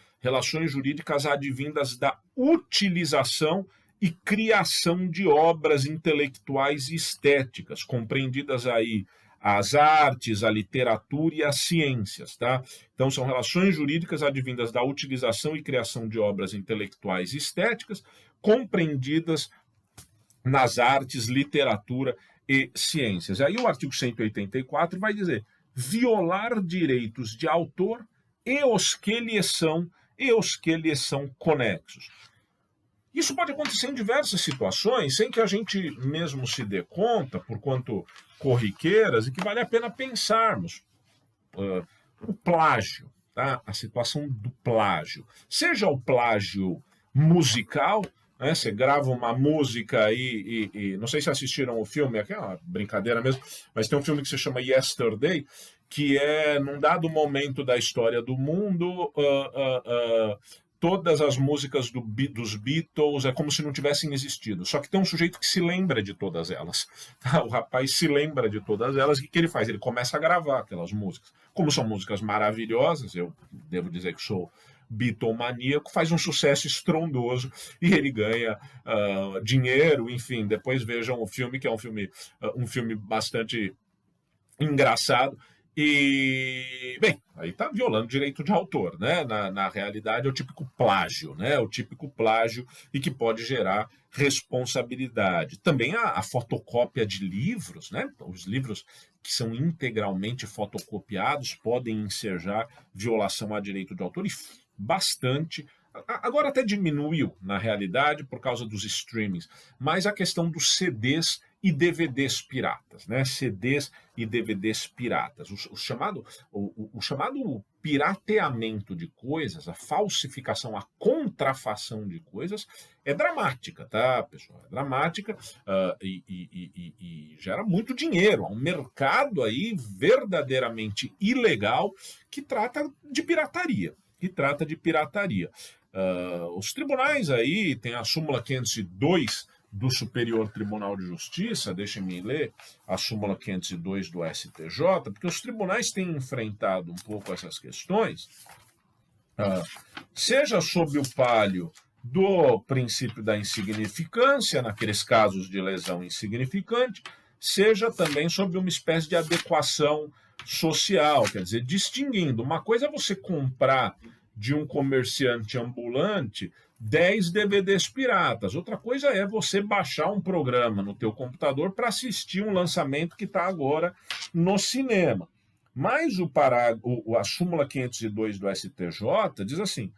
advindas da utilização e criação de obras intelectuais e estéticas, compreendidas aí as artes, a literatura e as ciências, tá? Então, são relações jurídicas advindas da utilização e criação de obras intelectuais e estéticas, compreendidas nas artes, literatura e ciências. Aí o artigo 184 vai dizer: violar direitos de autor e os que lhes são conexos. Isso pode acontecer em diversas situações, sem que a gente mesmo se dê conta, por quanto corriqueiras, e que vale a pena pensarmos. O plágio, tá? A situação do plágio. Seja o plágio musical, né? Você grava uma música e não sei se assistiram o filme, aqui é uma brincadeira mesmo, mas tem um filme que se chama Yesterday, que é, num dado momento da história do mundo, todas as músicas dos Beatles, é como se não tivessem existido. Só que tem um sujeito que se lembra de todas elas. Tá? O rapaz se lembra de todas elas, e o que ele faz? Ele começa a gravar aquelas músicas. Como são músicas maravilhosas, eu devo dizer que sou Beatlemaníaco, faz um sucesso estrondoso e ele ganha dinheiro, enfim. Depois vejam o filme, que é um filme bastante engraçado. E, bem, aí está violando direito de autor, né? Na realidade, é o típico plágio, né? O típico plágio e que pode gerar responsabilidade. Também a fotocópia de livros, né? Os livros que são integralmente fotocopiados podem ensejar violação a direito de autor, e bastante. Agora até diminuiu, na realidade, por causa dos streamings, mas a questão dos CDs e DVDs piratas, né? CDs e DVDs piratas. O chamado pirateamento de coisas, a falsificação, a contrafação de coisas é dramática, tá, pessoal? É dramática e gera muito dinheiro. Há um mercado aí verdadeiramente ilegal que trata de pirataria. Os tribunais aí, tem a súmula 502 do Superior Tribunal de Justiça, deixem-me ler a súmula 502 do STJ, porque os tribunais têm enfrentado um pouco essas questões, seja sob o palio do princípio da insignificância, naqueles casos de lesão insignificante, seja também sob uma espécie de adequação social, quer dizer, distinguindo. Uma coisa é você comprar de um comerciante ambulante 10 DVDs piratas. Outra coisa é você baixar um programa no teu computador para assistir um lançamento que está agora no cinema. Mas a súmula 502 do STJ diz assim: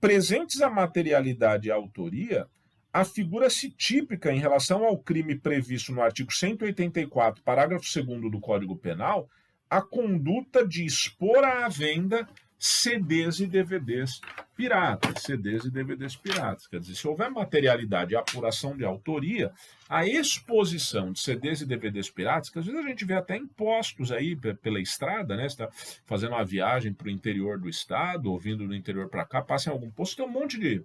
presentes a materialidade e a autoria, afigura-se típica em relação ao crime previsto no artigo 184, parágrafo 2º do Código Penal, a conduta de expor à venda CDs e DVDs piratas. Quer dizer, se houver materialidade e apuração de autoria, a exposição de CDs e DVDs piratas, que às vezes a gente vê até em postos aí pela estrada, né? Você está fazendo uma viagem para o interior do estado, ou vindo do interior para cá, passa em algum posto, tem um monte de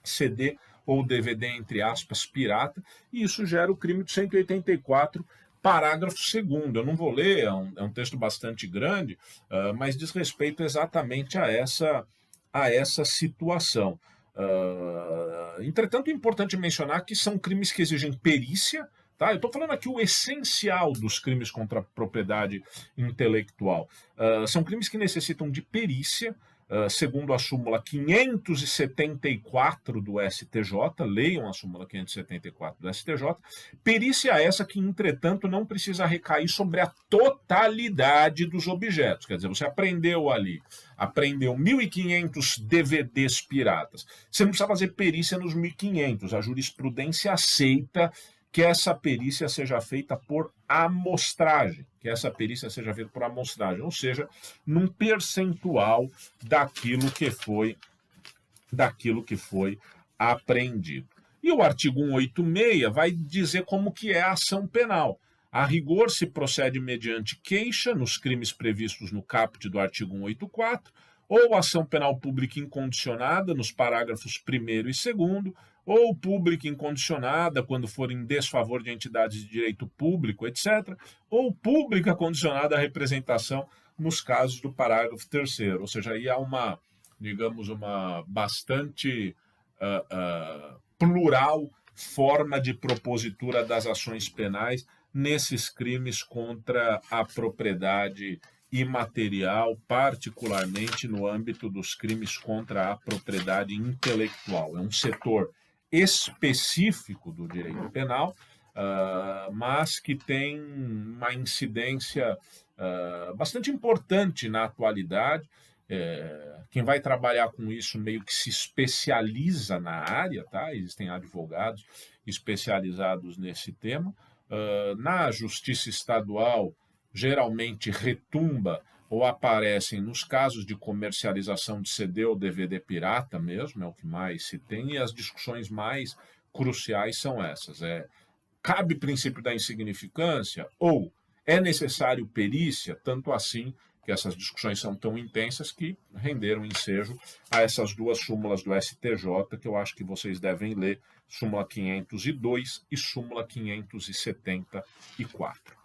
CD ou DVD, entre aspas, pirata, e isso gera o crime de 184, parágrafo 2º. Eu não vou ler, é um texto bastante grande, mas diz respeito exatamente a essa situação. Entretanto, é importante mencionar que são crimes que exigem perícia. Tá? Eu estou falando aqui o essencial dos crimes contra a propriedade intelectual. São crimes que necessitam de perícia, segundo a súmula 574 do STJ, leiam a súmula 574 do STJ, perícia essa que, entretanto, não precisa recair sobre a totalidade dos objetos. Quer dizer, você aprendeu 1.500 DVDs piratas. Você não precisa fazer perícia nos 1.500. A jurisprudência aceita que essa perícia seja feita por amostragem, ou seja, num percentual daquilo que foi apreendido. E o artigo 186 vai dizer como que é a ação penal. A rigor se procede mediante queixa nos crimes previstos no caput do artigo 184, ou ação penal pública incondicionada nos parágrafos 1º e 2º, ou pública incondicionada quando for em desfavor de entidades de direito público, etc., ou pública condicionada à representação nos casos do parágrafo 3º. Ou seja, aí há uma bastante plural forma de propositura das ações penais nesses crimes contra a propriedade imaterial, particularmente no âmbito dos crimes contra a propriedade intelectual. É um setor específico do direito penal, mas que tem uma incidência bastante importante na atualidade. Quem vai trabalhar com isso meio que se especializa na área, tá? Existem advogados especializados nesse tema. Na Justiça Estadual, geralmente retumba ou aparecem nos casos de comercialização de CD ou DVD pirata mesmo, é o que mais se tem, e as discussões mais cruciais são essas. Cabe princípio da insignificância ou é necessário perícia, tanto assim que essas discussões são tão intensas que renderam ensejo a essas duas súmulas do STJ, que eu acho que vocês devem ler, súmula 502 e súmula 574.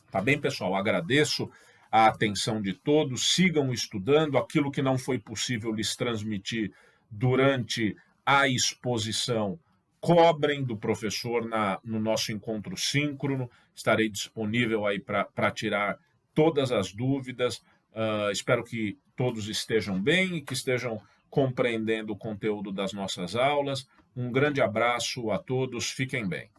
Tá bem, pessoal? Agradeço a atenção de todos, sigam estudando, aquilo que não foi possível lhes transmitir durante a exposição, cobrem do professor no nosso encontro síncrono, estarei disponível aí para tirar todas as dúvidas, espero que todos estejam bem e que estejam compreendendo o conteúdo das nossas aulas. Um grande abraço a todos, fiquem bem.